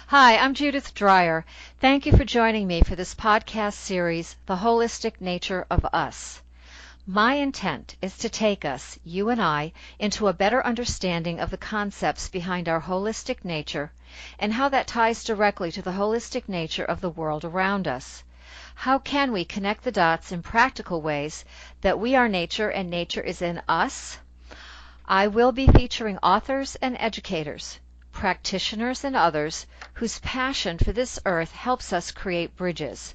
Hi, I'm Judith Dreyer. Thank you for joining me for this podcast series, The Holistic Nature of Us. My intent is to take us, you and I, into a better understanding of the concepts behind our holistic nature and how that ties directly to the holistic nature of the world around us. How can we connect the dots in practical ways that we are nature and nature is in us? I will be featuring authors and educators, practitioners and others whose passion for this earth helps us create bridges.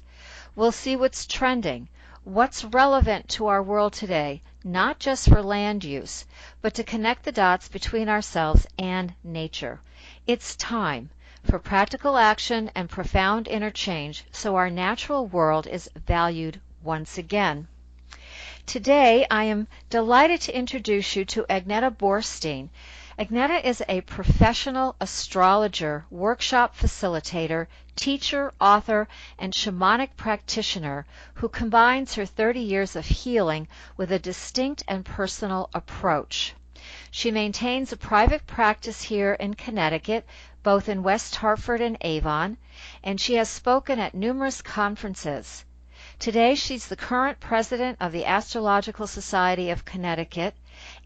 We'll see what's trending, what's relevant to our world today, not just for land use, but to connect the dots between ourselves and nature. It's time for practical action and profound interchange so our natural world is valued once again. Today, I am delighted to introduce you to Agneta Borstein. Agneta is a professional astrologer, workshop facilitator, teacher, author, and shamanic practitioner who combines her 30 years of healing with a distinct and personal approach. She maintains a private practice here in Connecticut, both in West Hartford and Avon, and she has spoken at numerous conferences. Today, she's the current president of the Astrological Society of Connecticut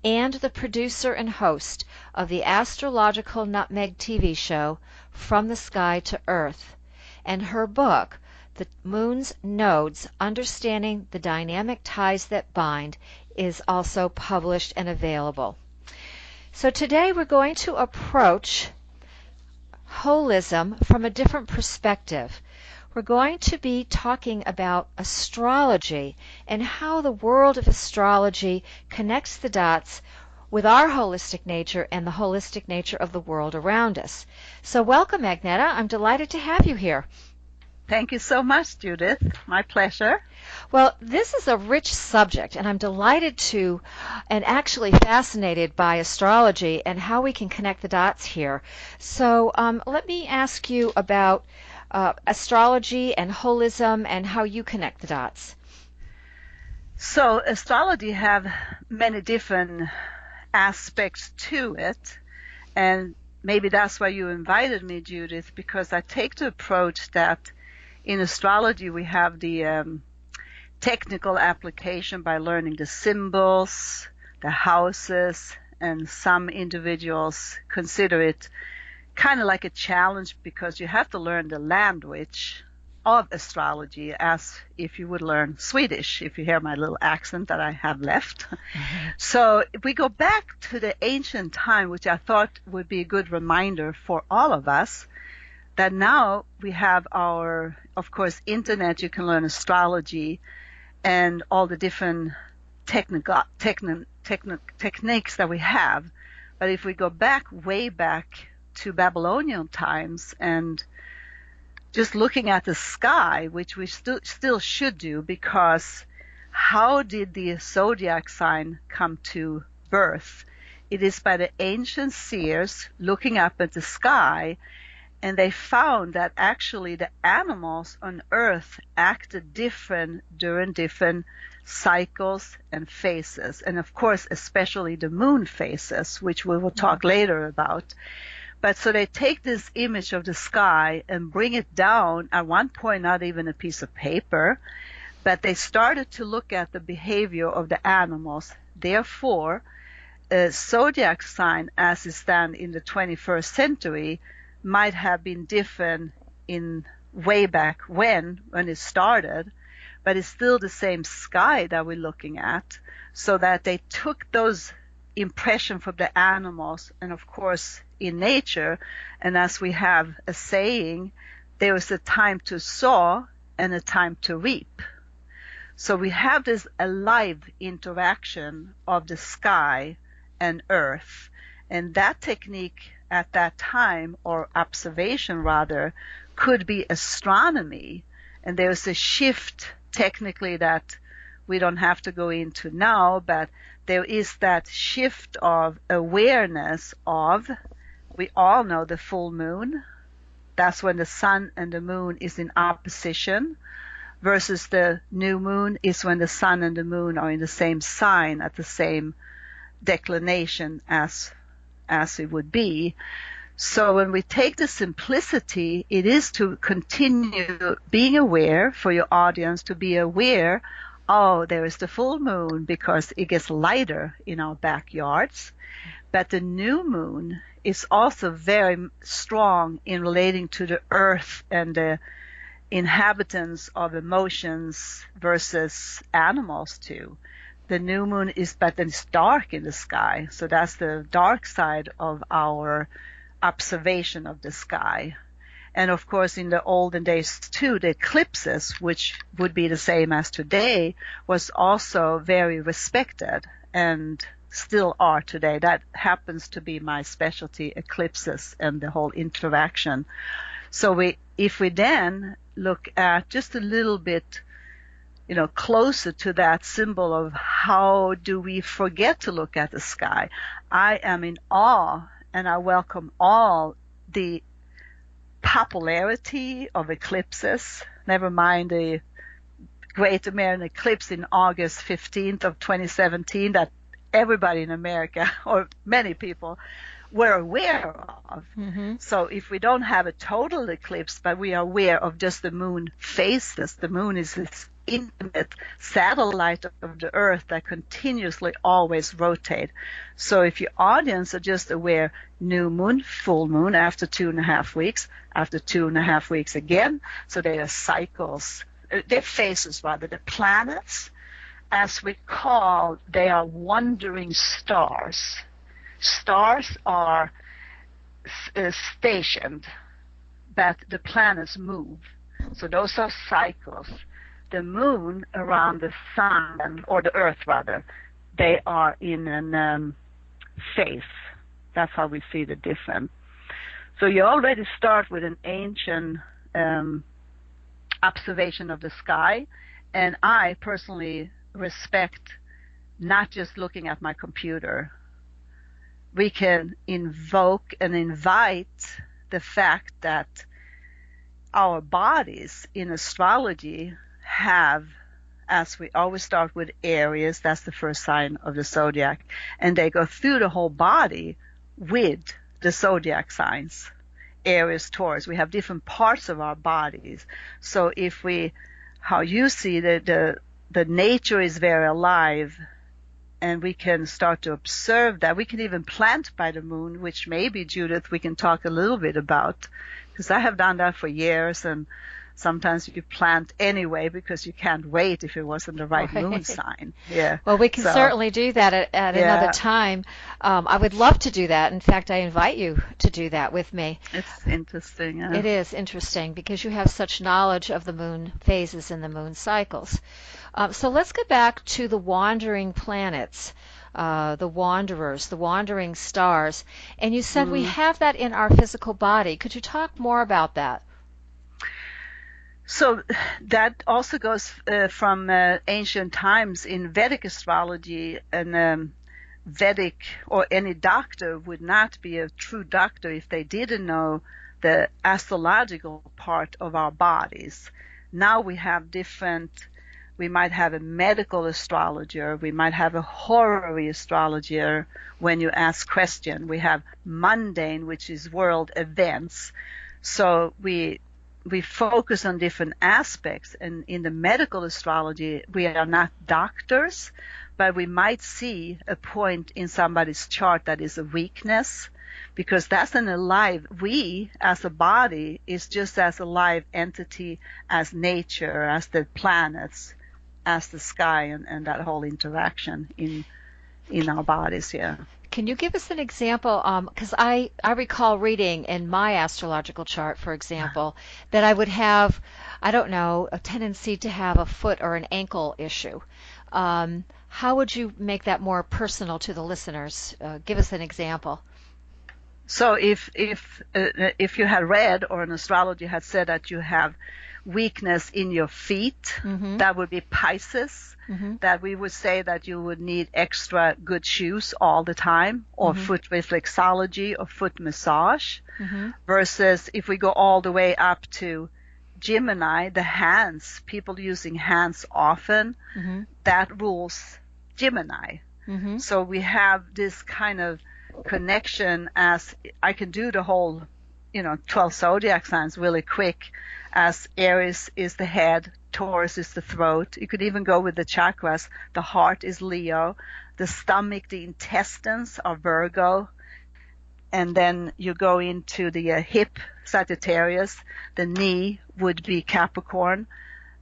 and the producer and host of the Astrological Nutmeg TV show, From the Sky to Earth. And her book, The Moon's Nodes, Understanding the Dynamic Ties That Bind, is also published and available. So today we're going to approach holism from a different perspective. We're going to be talking about astrology and how the world of astrology connects the dots with our holistic nature and the holistic nature of the world around us. So welcome, Agneta. I'm delighted to have you here. Thank you so much, Judith. My pleasure. Well, this is a rich subject, and I'm delighted to and actually fascinated by astrology and how we can connect the dots here. So let me ask you about astrology and holism and how you connect the dots. So astrology have many different aspects to it, and maybe that's why you invited me, Judith, because I take the approach that in astrology we have the technical application by learning the symbols, the houses, and some individuals consider it kind of like a challenge because you have to learn the language of astrology as if you would learn Swedish, if you hear my little accent that I have left. Mm-hmm. So if we go back to the ancient time, which I thought would be a good reminder for all of us, that now we have our, of course, internet, you can learn astrology and all the different techniques that we have. But if we go back, way back to Babylonian times and just looking at the sky, which we still should do, because how did the zodiac sign come to birth? It is by the ancient seers looking up at the sky, and they found that actually the animals on earth acted different during different cycles and phases, and of course especially the moon phases, which we will talk later about. But so they take this image of the sky and bring it down, at one point not even a piece of paper, but they started to look at the behavior of the animals. Therefore, a zodiac sign as it stands in the 21st century might have been different in way back when it started, but it's still the same sky that we're looking at, so that they took those impression from the animals and of course in nature, and as we have a saying, there is a time to sow and a time to reap. So we have this alive interaction of the sky and earth, and that technique at that time, or observation rather, could be astronomy. And there's a shift technically that we don't have to go into now, but there is that shift of awareness of, we all know the full moon. That's when the sun and the moon is in opposition, versus the new moon is when the sun and the moon are in the same sign at the same declination as it would be. So when we take the simplicity, it is to continue being aware, for your audience to be aware, oh, there is the full moon because it gets lighter in our backyards. But the new moon is also very strong in relating to the earth and the inhabitants of emotions versus animals too. The new moon but then it's dark in the sky. So that's the dark side of our observation of the sky. And of course, in the olden days too, the eclipses, which would be the same as today, was also very respected and still are today. That happens to be my specialty, eclipses and the whole interaction. So if we then look at just a little bit, closer to that symbol of how do we forget to look at the sky, I am in awe and I welcome all the popularity of eclipses, never mind the Great American Eclipse in August 15th of 2017 that everybody in America, or many people, were aware of. Mm-hmm. So if we don't have a total eclipse, but we are aware of just the moon phases, the moon is this intimate satellite of the earth that continuously always rotate. So if your audience are just aware new moon, full moon after 2.5 weeks, after 2.5 weeks again, so they are cycles, they're phases rather, the planets, as we call, they are wandering stars. Stars are stationed, but the planets move. So those are cycles. The moon around the sun, or the earth rather, they are in an phase. That's how we see the difference. So you already start with an ancient observation of the sky, and I personally respect not just looking at my computer. We can invoke and invite the fact that our bodies in astrology have, as we always start with Aries, that's the first sign of the zodiac, and they go through the whole body with the zodiac signs, Aries, Taurus. We have different parts of our bodies. So how you see the nature is very alive, and we can start to observe that. We can even plant by the moon, which maybe, Judith, we can talk a little bit about, because I have done that for years, and sometimes you plant anyway because you can't wait if it wasn't the right moon sign. Yeah. Well, we can certainly do that at another time. I would love to do that. In fact, I invite you to do that with me. It's interesting. Yeah. It is interesting because you have such knowledge of the moon phases and the moon cycles. So let's get back to the wandering planets, the wanderers, the wandering stars. And you said we have that in our physical body. Could you talk more about that? So that also goes from ancient times in Vedic astrology, and Vedic or any doctor would not be a true doctor if they didn't know the astrological part of our bodies. Now we have we might have a medical astrologer, we might have a horary astrologer when you ask question. We have mundane, which is world events. So we focus on different aspects, and in the medical astrology, we are not doctors, but we might see a point in somebody's chart that is a weakness, because that's we as a body is just as a live entity as nature, as the planets, as the sky, and that whole interaction in our bodies here. Can you give us an example? Because I recall reading in my astrological chart, for example, that I would have, I don't know, a tendency to have a foot or an ankle issue. How would you make that more personal to the listeners? Give us an example. So if you had read, or an astrologer had said that you have weakness in your feet, that would be Pisces. That we would say that you would need extra good shoes all the time, or foot reflexology or foot massage, versus if we go all the way up to Gemini, the hands, people using hands often, that rules Gemini. So we have this kind of connection, as I can do the whole, 12 zodiac signs really quick, as Aries is the head, Taurus is the throat. You could even go with the chakras. The heart is Leo, the stomach, the intestines are Virgo, and then you go into the hip, Sagittarius, the knee would be Capricorn,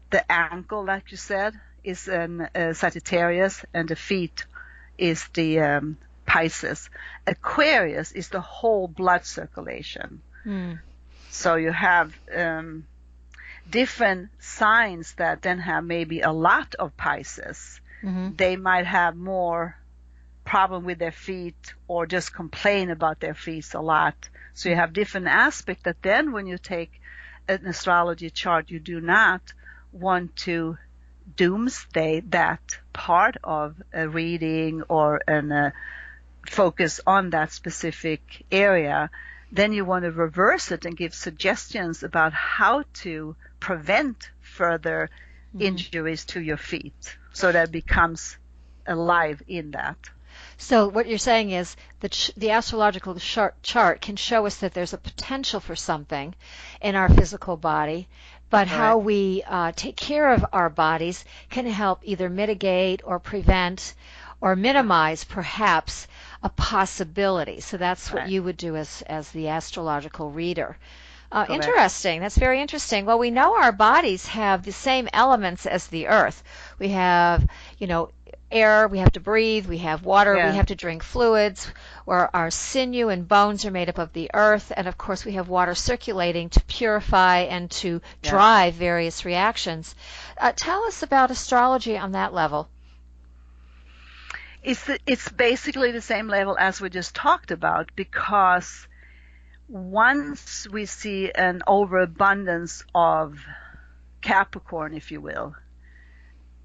the ankle, like you said, is an Sagittarius, and the feet is the Pisces. Aquarius is the whole blood circulation. So you have different signs that then have maybe a lot of Pisces. They might have more problem with their feet or just complain about their feet a lot. So you have different aspects that then when you take an astrology chart, you do not want to doomsday that part of a reading or an focus on that specific area. Then you want to reverse it and give suggestions about how to prevent further injuries to your feet, so that it becomes alive in that. So what you're saying is the astrological chart can show us that there's a potential for something in our physical body, but how we take care of our bodies can help either mitigate or prevent or minimize perhaps a possibility. So that's what you would do as the astrological reader. Interesting. That's very interesting. Well, we know our bodies have the same elements as the earth. We have, air, we have to breathe, we have water, we have to drink fluids, where our sinew and bones are made up of the earth, and of course we have water circulating to purify and to drive various reactions. Tell us about astrology on that level. It's basically the same level as we just talked about, because once we see an overabundance of Capricorn, if you will,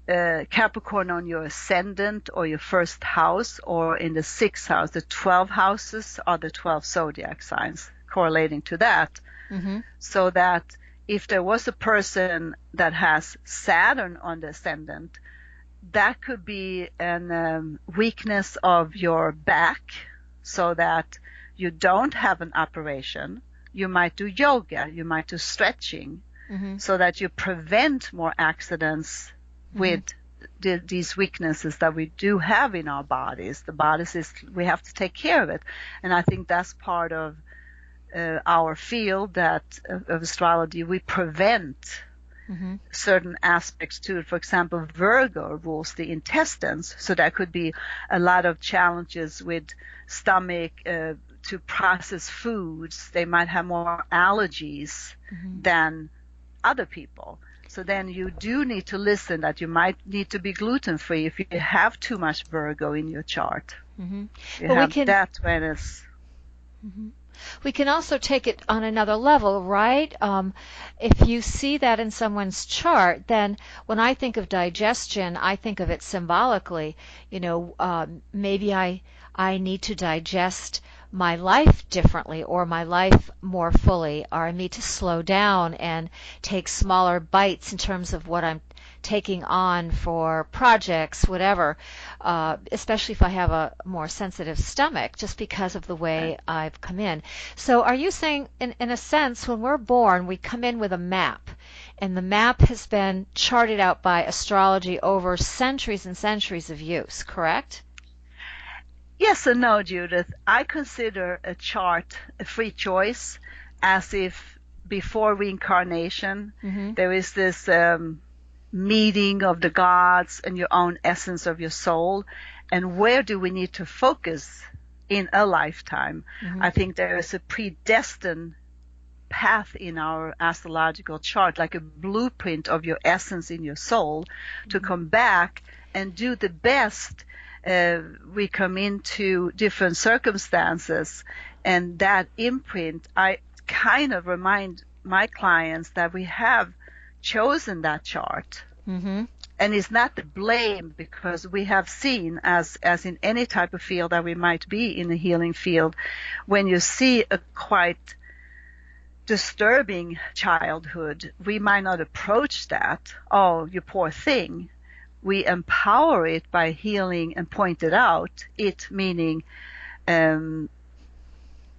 Capricorn on your ascendant or your first house, or in the 6th house, the 12 houses are the 12 zodiac signs correlating to that. So that if there was a person that has Saturn on the ascendant, that could be an weakness of your back, so that you don't have an operation. You might do yoga, you might do stretching, so that you prevent more accidents with these weaknesses that we do have in our bodies. The bodies we have to take care of it. And I think that's part of our field of astrology. We prevent certain aspects to it. For example, Virgo rules the intestines, so there could be a lot of challenges with stomach to process foods. They might have more allergies than other people. So then you do need to listen that you might need to be gluten-free if you have too much Virgo in your chart. That when it's... We can also take it on another level, right? If you see that in someone's chart, then when I think of digestion, I think of it symbolically. Maybe I need to digest my life differently, or my life more fully, or I need to slow down and take smaller bites in terms of what I'm taking on for projects, whatever, especially if I have a more sensitive stomach, just because of the way I've come in. So are you saying, in a sense, when we're born, we come in with a map, and the map has been charted out by astrology over centuries and centuries of use, correct? Yes and no, Judith. I consider a chart a free choice, as if before reincarnation there is this meeting of the gods and your own essence of your soul, and where do we need to focus in a lifetime. I think there is a predestined path in our astrological chart, like a blueprint of your essence in your soul, to come back and do the best. We come into different circumstances, and that imprint, I kind of remind my clients that we have chosen that chart. And it's not the blame, because we have seen, as in any type of field that we might be in the healing field, when you see a quite disturbing childhood, we might not approach that, oh, you poor thing. We empower it by healing and point it out, it meaning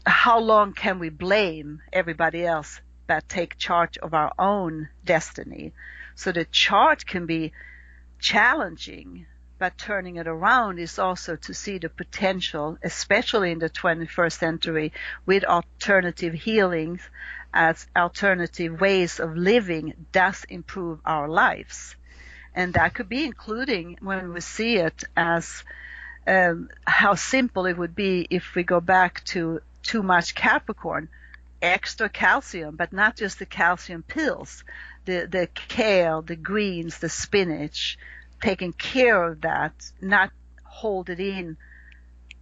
how long can we blame everybody else but take charge of our own destiny? So the chart can be challenging, but turning it around is also to see the potential, especially in the 21st century, with alternative healings as alternative ways of living does improve our lives. And that could be including when we see it as how simple it would be if we go back to too much Capricorn, extra calcium, but not just the calcium pills, the kale, the greens, the spinach, taking care of that, not hold it in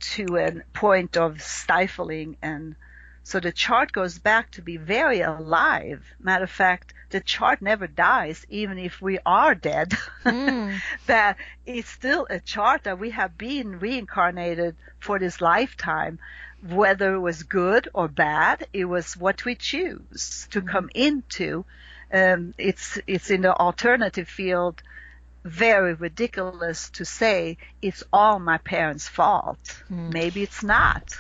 to a point of stifling. And so the chart goes back to be very alive. Matter of fact, the chart never dies, even if we are dead. That it's still a chart that we have been reincarnated for this lifetime. Whether it was good or bad, it was what we choose to come into. It's in the alternative field very ridiculous to say it's all my parents' fault. Maybe it's not.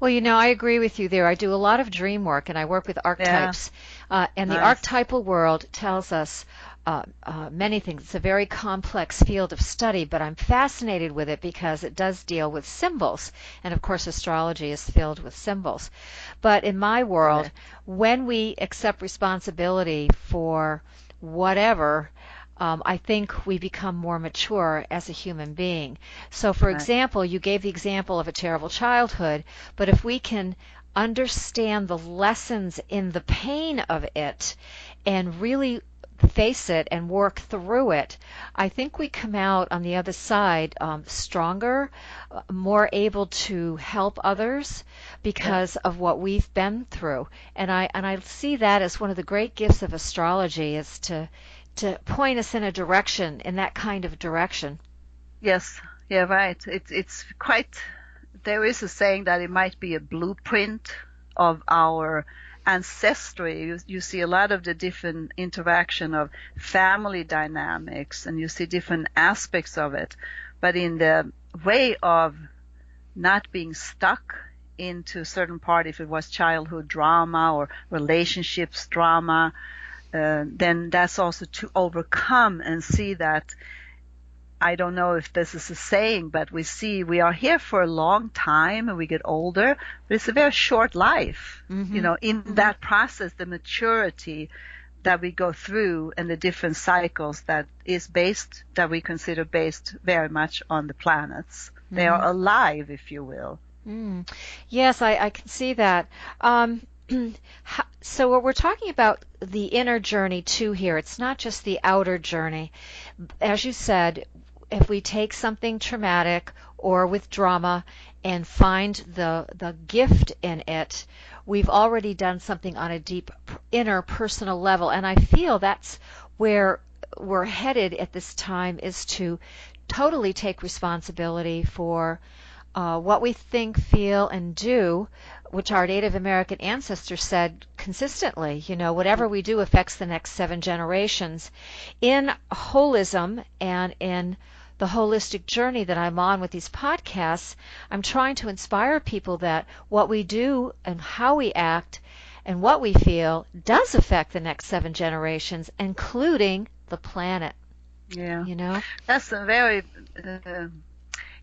Well, I agree with you there. I do a lot of dream work, and I work with archetypes. And the archetypal world tells us many things. It's a very complex field of study, but I'm fascinated with it because it does deal with symbols. And, of course, astrology is filled with symbols. But in my world, when we accept responsibility for whatever, I think we become more mature as a human being. So, for example, you gave the example of a terrible childhood, but if we can understand the lessons in the pain of it and really face it and work through it, I think we come out on the other side stronger, more able to help others because of what we've been through. And I see that as one of the great gifts of astrology, is to point us in a direction, in that kind of direction. Yes, yeah, right. It's quite, there is a saying that it might be a blueprint of our ancestry. You see a lot of the different interaction of family dynamics, and you see different aspects of it. But in the way of not being stuck into a certain part, if it was childhood drama or relationships drama, then that's also to overcome and see that, I don't know if this is a saying, but we are here for a long time and we get older, but it's a very short life. In that process, the maturity that we go through and the different cycles that we consider based very much on the planets. They are alive, if you will. Yes, I can see that. So we're talking about the inner journey too here. It's not just the outer journey. As you said, if we take something traumatic or with drama and find the gift in it, we've already done something on a deep inner personal level. And I feel that's where we're headed at this time, is to totally take responsibility for what we think, feel, and do, which our Native American ancestors said consistently, whatever we do affects the next 7 generations. In holism and in the holistic journey that I'm on with these podcasts, I'm trying to inspire people that what we do and how we act and what we feel does affect the next 7 generations, including the planet. Yeah. That's a very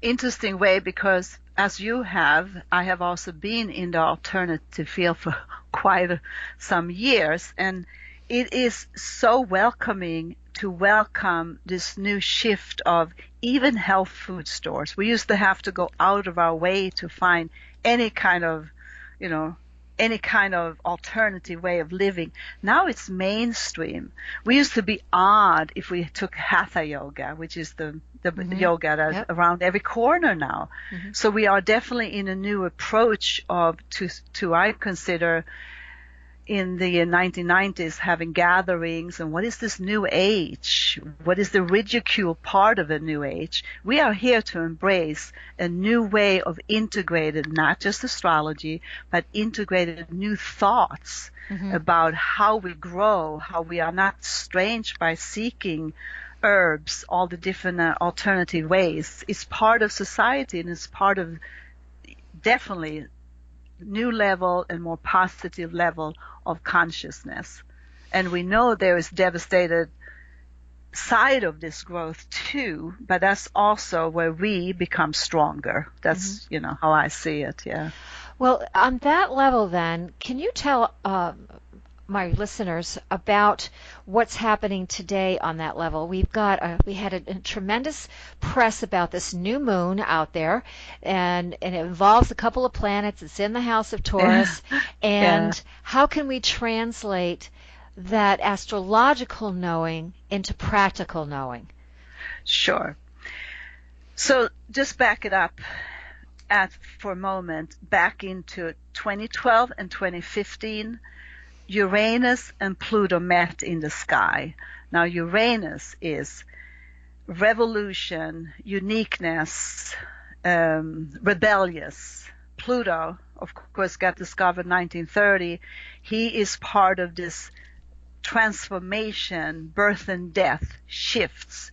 interesting way, because as you have, I have also been in the alternative field for quite some years, and it is so welcoming to welcome this new shift of even health food stores. We used to have to go out of our way to find any kind of alternative way of living. Now it's mainstream. We used to be odd if we took hatha yoga, which is the yoga that's around every corner now. So we are definitely in a new approach of to I consider in the 1990s having gatherings, and what is this new age? What is the ridicule part of a new age? We are here to embrace a new way of integrated, not just astrology, but integrated new thoughts about how we grow, how we are not strange by seeking herbs, all the different alternative ways. It's part of society, and it's part of definitely new level and more positive level of consciousness. And we know there is devastated side of this growth too, but that's also where we become stronger. That's, how I see it. Yeah. Well, on that level then, can you tell my listeners about what's happening today on that level? We had a tremendous press about this new moon out there, and it involves a couple of planets. It's in the house of Taurus. And how can we translate that astrological knowing into practical knowing? Sure. So just back it up for a moment, back into 2012 and 2015, Uranus and Pluto met in the sky. Now Uranus is revolution, uniqueness, rebellious. Pluto, of course, got discovered 1930. He is part of this transformation, birth and death, shifts.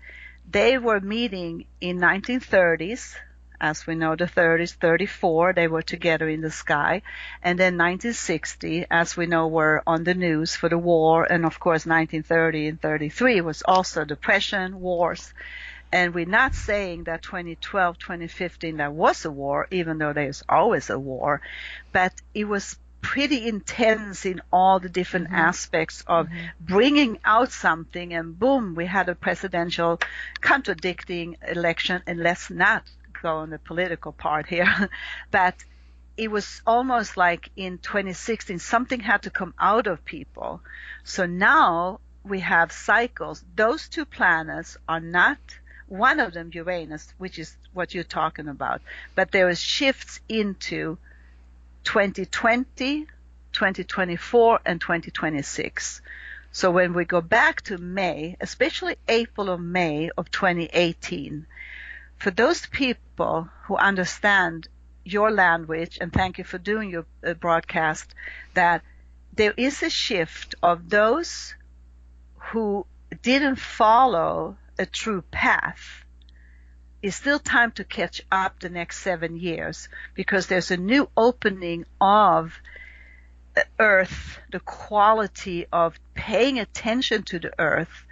They were meeting in 1930s, as we know, the 30s, 34, they were together in the sky. And then 1960, as we know, were on the news for the war. And of course, 1930 and 33 was also depression, wars. And we're not saying that 2012, 2015, there was a war, even though there's always a war. But it was pretty intense in all the different aspects of bringing out something, and boom, we had a presidential contradicting election. And let's not go on the political part here, but it was almost like in 2016 something had to come out of people. So now we have cycles. Those two planets are not, one of them Uranus, which is what you're talking about, but there is shifts into 2020, 2024, and 2026. So when we go back to May, especially April or May of 2018, for those people who understand your language, and thank you for doing your broadcast, that there is a shift of those who didn't follow a true path. It's still time to catch up the next 7 years, because there's a new opening of Earth, the quality of paying attention to the Earth.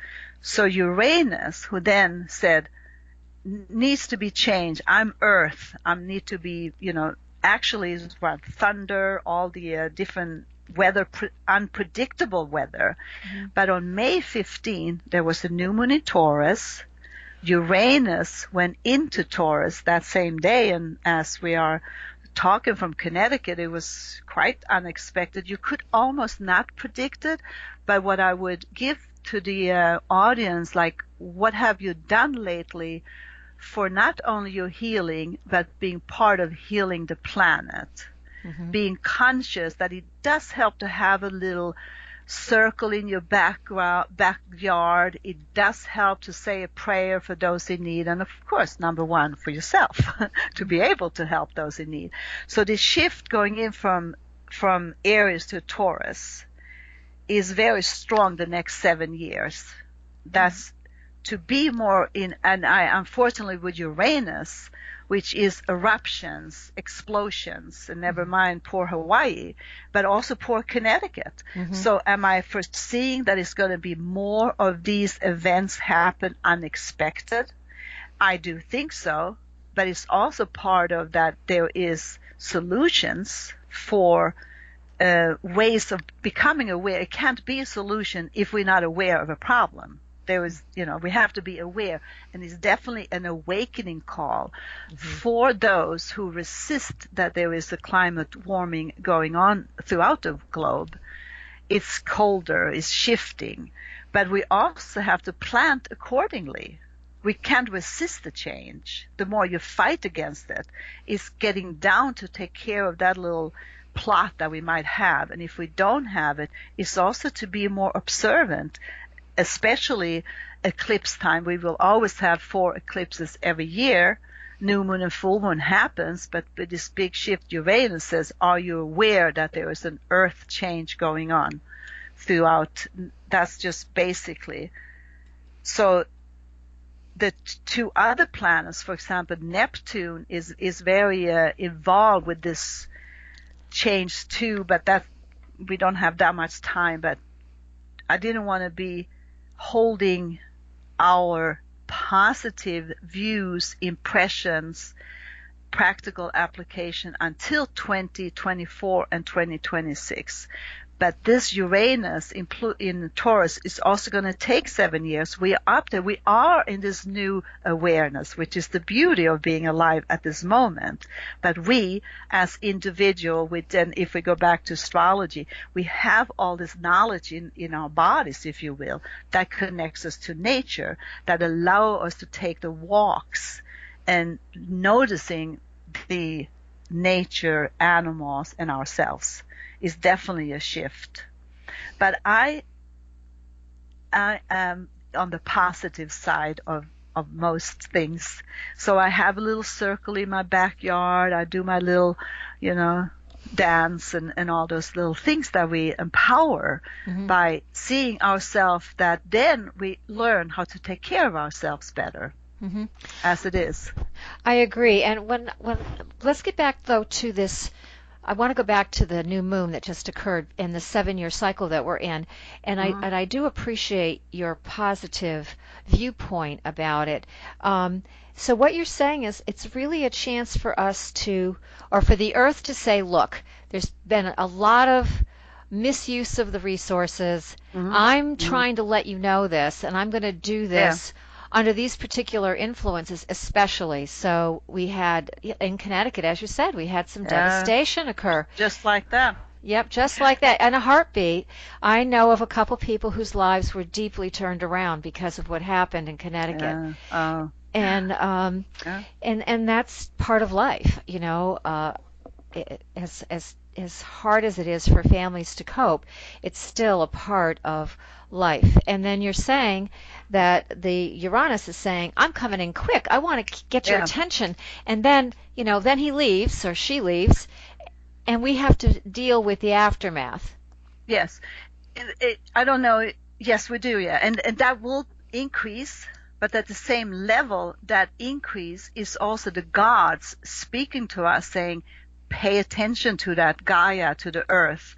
So Uranus, who then said, needs to be changed. I'm Earth. I need to be, actually it's about thunder, all the different weather, unpredictable weather. But on May 15, there was a new moon in Taurus. Uranus went into Taurus that same day, and as we are talking from Connecticut, it was quite unexpected. You could almost not predict it, but what I would give to the audience, like, what have you done lately for not only your healing, but being part of healing the planet, being conscious that it does help to have a little circle in your backyard. It does help to say a prayer for those in need, and of course, number one, for yourself to be able to help those in need. So the shift going in from Aries to Taurus is very strong the next 7 years. That's to be more in, and I unfortunately with Uranus, which is eruptions, explosions, and never mind poor Hawaii, but also poor Connecticut. So am I foreseeing that it's going to be more of these events happen unexpected? I do think so, but it's also part of that there is solutions for ways of becoming aware. It can't be a solution if we're not aware of a problem. There is, we have to be aware, and it's definitely an awakening call for those who resist that there is a climate warming going on throughout the globe. It's colder, it's shifting, but we also have to plant accordingly. We can't resist the change. The more you fight against it, it's getting down to take care of that little plot that we might have. And if we don't have it, it's also to be more observant, especially eclipse time. We will always have 4 eclipses every year. New moon and full moon happens, but with this big shift, Uranus says, are you aware that there is an earth change going on throughout? That's just basically. So the two other planets, for example, Neptune is very involved with this change too, but that we don't have that much time. But I didn't want to be holding our positive views, impressions, practical application until 2024 and 2026. But this Uranus in Taurus is also going to take 7 years. We are up there. We are in this new awareness, which is the beauty of being alive at this moment. But we, as individual, if we go back to astrology, we have all this knowledge in our bodies, if you will, that connects us to nature, that allow us to take the walks and noticing the nature, animals, and ourselves is definitely a shift. But I am on the positive side of most things. So I have a little circle in my backyard. I do my little, dance and all those little things that we empower by seeing ourselves, that then we learn how to take care of ourselves better. As it is. I agree. And when let's get back though to this. I want to go back to the new moon that just occurred in the 7-year cycle that we're in, and I do appreciate your positive viewpoint about it. So what you're saying is it's really a chance for us to, or for the Earth to say, look, there's been a lot of misuse of the resources. I'm trying to let you know this, and I'm going to do this under these particular influences especially. So we had, in Connecticut, as you said, we had some devastation occur. Just like that. Yep, just like that. And a heartbeat. I know of a couple people whose lives were deeply turned around because of what happened in Connecticut. And that's part of life, as hard as it is for families to cope, it's still a part of life. And then you're saying that the Uranus is saying, I'm coming in quick. I want to get your attention. And then, then he leaves or she leaves, and we have to deal with the aftermath. Yes. I don't know. Yes, we do. Yeah. And that will increase. But at the same level, that increase is also the gods speaking to us saying, pay attention to that Gaia, to the earth,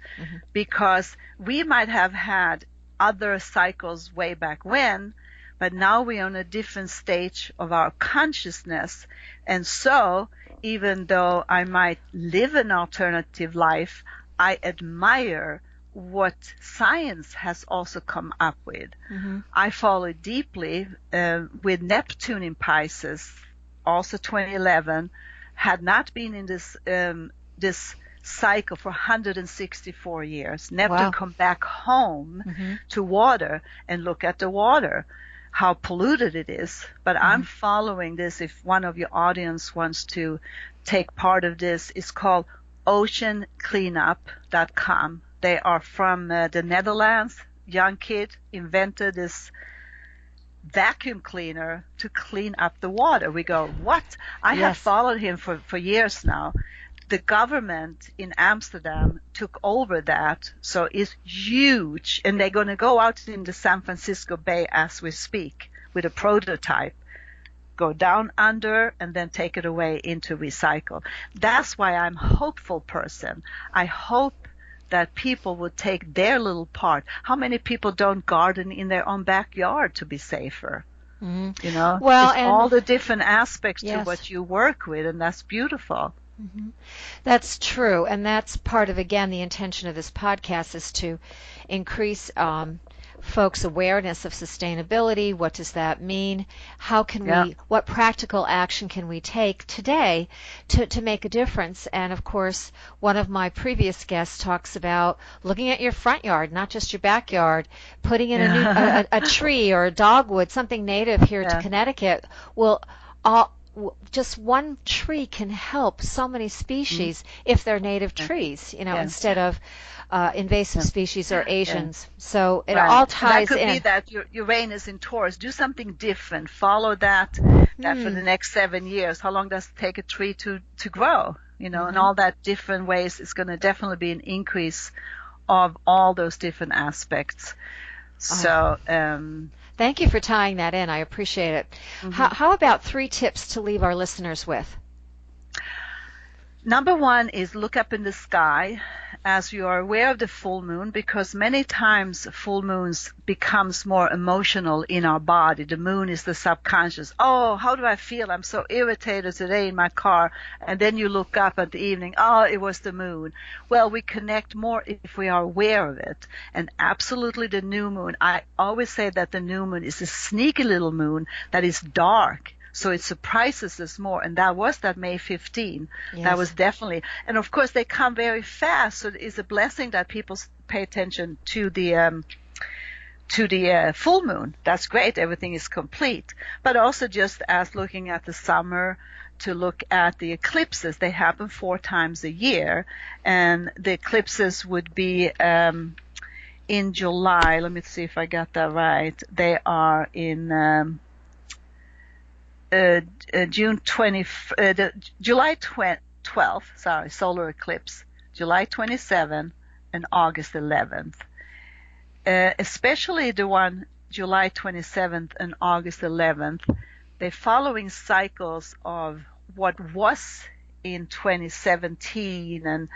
because we might have had other cycles way back when, but now we're on a different stage of our consciousness. And so even though I might live an alternative life, I admire what science has also come up with. I follow deeply with Neptune in Pisces, also 2011, had not been in this cycle for 164 years. Neptune come back home to water and look at the water, how polluted it is. But I'm following this. If one of your audience wants to take part of this, it's called oceancleanup.com. They are from the Netherlands. Young kid invented this vacuum cleaner to clean up the water. We go, what? I have followed him for years now. The government in Amsterdam took over that, so it's huge, and they're going to go out in the San Francisco Bay as we speak with a prototype, go down under, and then take it away into recycle. That's why I'm a hopeful person. I hope that people would take their little part. How many people don't garden in their own backyard to be safer? Well, and all the different aspects to what you work with, and that's beautiful. That's true, and that's part of, again, the intention of this podcast is to increase folks' awareness of sustainability. What does that mean? How can we, what practical action can we take today to make a difference? And of course, one of my previous guests talks about looking at your front yard, not just your backyard, putting in a tree or a dogwood, something native here to Connecticut will just one tree can help so many species if they're native trees, instead of invasive species or Asians. So it all ties in. That could be that your Uranus in Taurus. Do something different. Follow that for the next 7 years. How long does it take a tree to grow? And all that different ways. It's going to definitely be an increase of all those different aspects. So Thank you for tying that in. I appreciate it. How about 3 tips to leave our listeners with? Number 1 is look up in the sky as you are aware of the full moon, because many times full moons becomes more emotional in our body. The moon is the subconscious. Oh, how do I feel? I'm so irritated today in my car. And then you look up at the evening. Oh, it was the moon. Well, we connect more if we are aware of it. And absolutely the new moon. I always say that the new moon is a sneaky little moon that is dark. So it surprises us more, and that was that May 15. Yes. That was definitely, and of course they come very fast. So it is a blessing that people pay attention to the full moon. That's great. Everything is complete. But also just as looking at the summer, to look at the eclipses. They happen 4 times a year, and the eclipses would be in July. Let me see if I got that right. They are in July 12th, solar eclipse, July 27th and August 11th. Especially the one July 27th and August 11th, they're following cycles of what was in 2017. And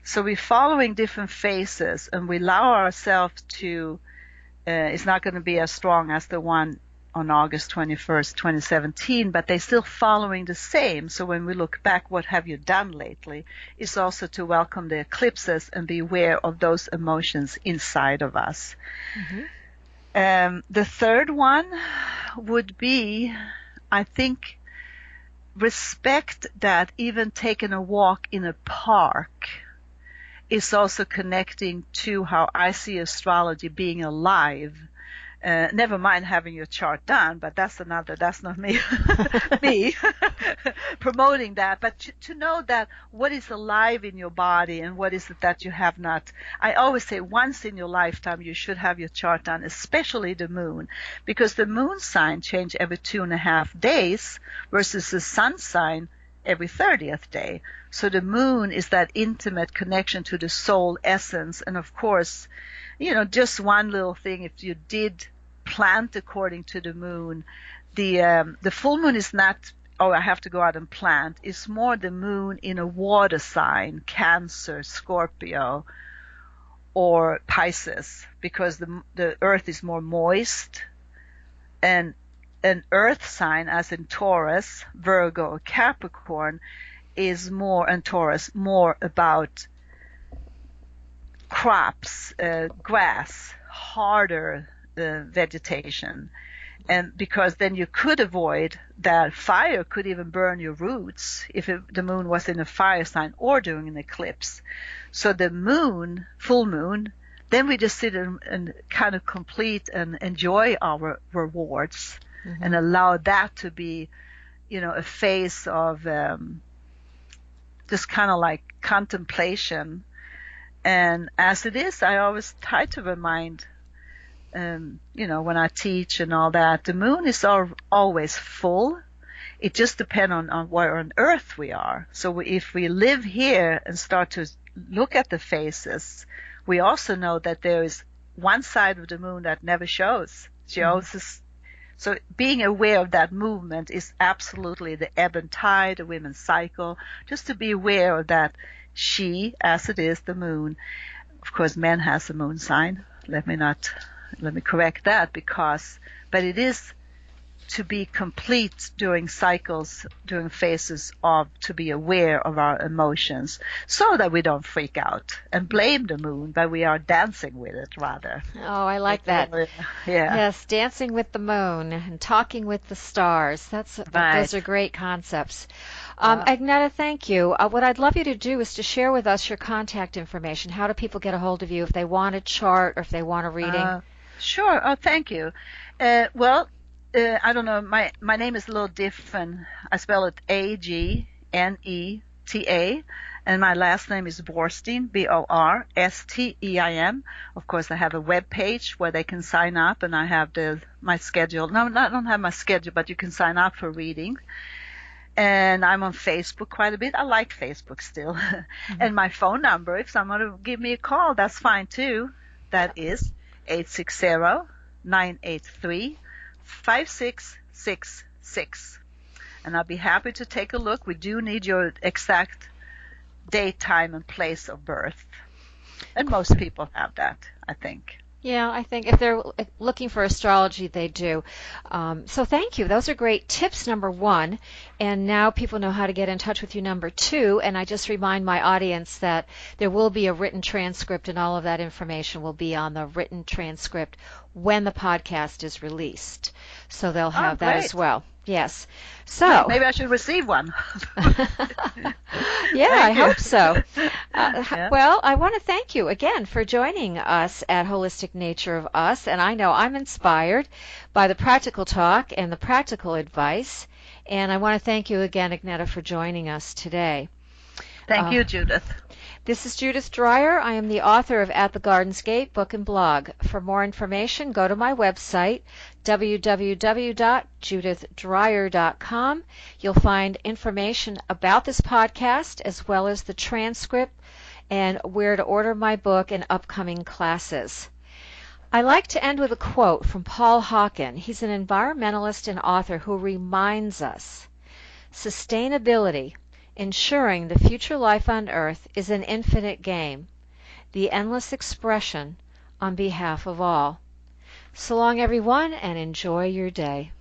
so we're following different phases, and we allow ourselves to, it's not going to be as strong as the one on August 21st, 2017, but they're still following the same. So when we look back, what have you done lately, is also to welcome the eclipses and be aware of those emotions inside of us. The third one would be, I think, respect that even taking a walk in a park is also connecting to how I see astrology being alive. Never mind having your chart done, but that's not me, me promoting that. But to know that what is alive in your body and what is it that you have not. I always say once in your lifetime you should have your chart done, especially the moon, because the moon sign change every 2.5 days versus the sun sign every 30th day. So the moon is that intimate connection to the soul essence. And of course, just one little thing, if you did plant according to the moon, the full moon is not, oh, I have to go out and plant. It's more the moon in a water sign, Cancer, Scorpio, or Pisces, because the earth is more moist, and an earth sign, as in Taurus, Virgo, or Capricorn, is more, and Taurus, more about crops, grass, harder vegetation. And because then you could avoid that fire could even burn your roots if the moon was in a fire sign or during an eclipse. So the moon, full moon, then we just sit and kind of complete and enjoy our rewards and allow that to be, a phase of just kind of like contemplation. And as it is, I always try to remind, when I teach and all that, the moon is always full. It just depends on where on earth we are. So if we live here and start to look at the phases, we also know that there is one side of the moon that never shows. So being aware of that movement is absolutely the ebb and tide, the women's cycle, just to be aware of that. She, as it is, the moon. Of course, men has the moon sign. Let me correct that, but it is to be complete during cycles, during phases of, to be aware of our emotions so that we don't freak out and blame the moon, but we are dancing with it rather. Oh, I like that. Yeah. Yes, dancing with the moon and talking with the stars. Those are great concepts. Agneta, thank you. What I'd love you to do is to share with us your contact information. How do people get a hold of you if they want a chart or if they want a reading? Sure. Oh, thank you. I don't know. My name is a little different. I spell it Agneta, and my last name is Borstein, Borstein. Of course, I have a web page where they can sign up, and I have my schedule. No, I don't have my schedule, but you can sign up for reading. And I'm on Facebook quite a bit. I like Facebook still. And my phone number, if someone will give me a call, that's fine too. That is 860-983 5666. And I'll be happy to take a look. We do need your exact date, time, and place of birth. And most people have that, I think. Yeah, I think if they're looking for astrology, they do. So thank you. Those are great tips, number one. And now people know how to get in touch with you, number two. And I just remind my audience that there will be a written transcript, and all of that information will be on the written transcript when the podcast is released. So they'll have that as well. Yes. So maybe I should receive one. Yeah, I hope so. Well, I want to thank you again for joining us at Holistic Nature of Us, and I know I'm inspired by the practical talk and the practical advice, and I want to thank you again, Agneta, for joining us today. Thank you, Judith. This is Judith Dreyer. I am the author of At the Garden's Gate book and blog. For more information, go to my website, www.judithdreyer.com. You'll find information about this podcast as well as the transcript and where to order my book and upcoming classes. I like to end with a quote from Paul Hawken. He's an environmentalist and author who reminds us, sustainability, ensuring the future life on Earth, is an infinite game, the endless expression on behalf of all. So long, everyone, and enjoy your day.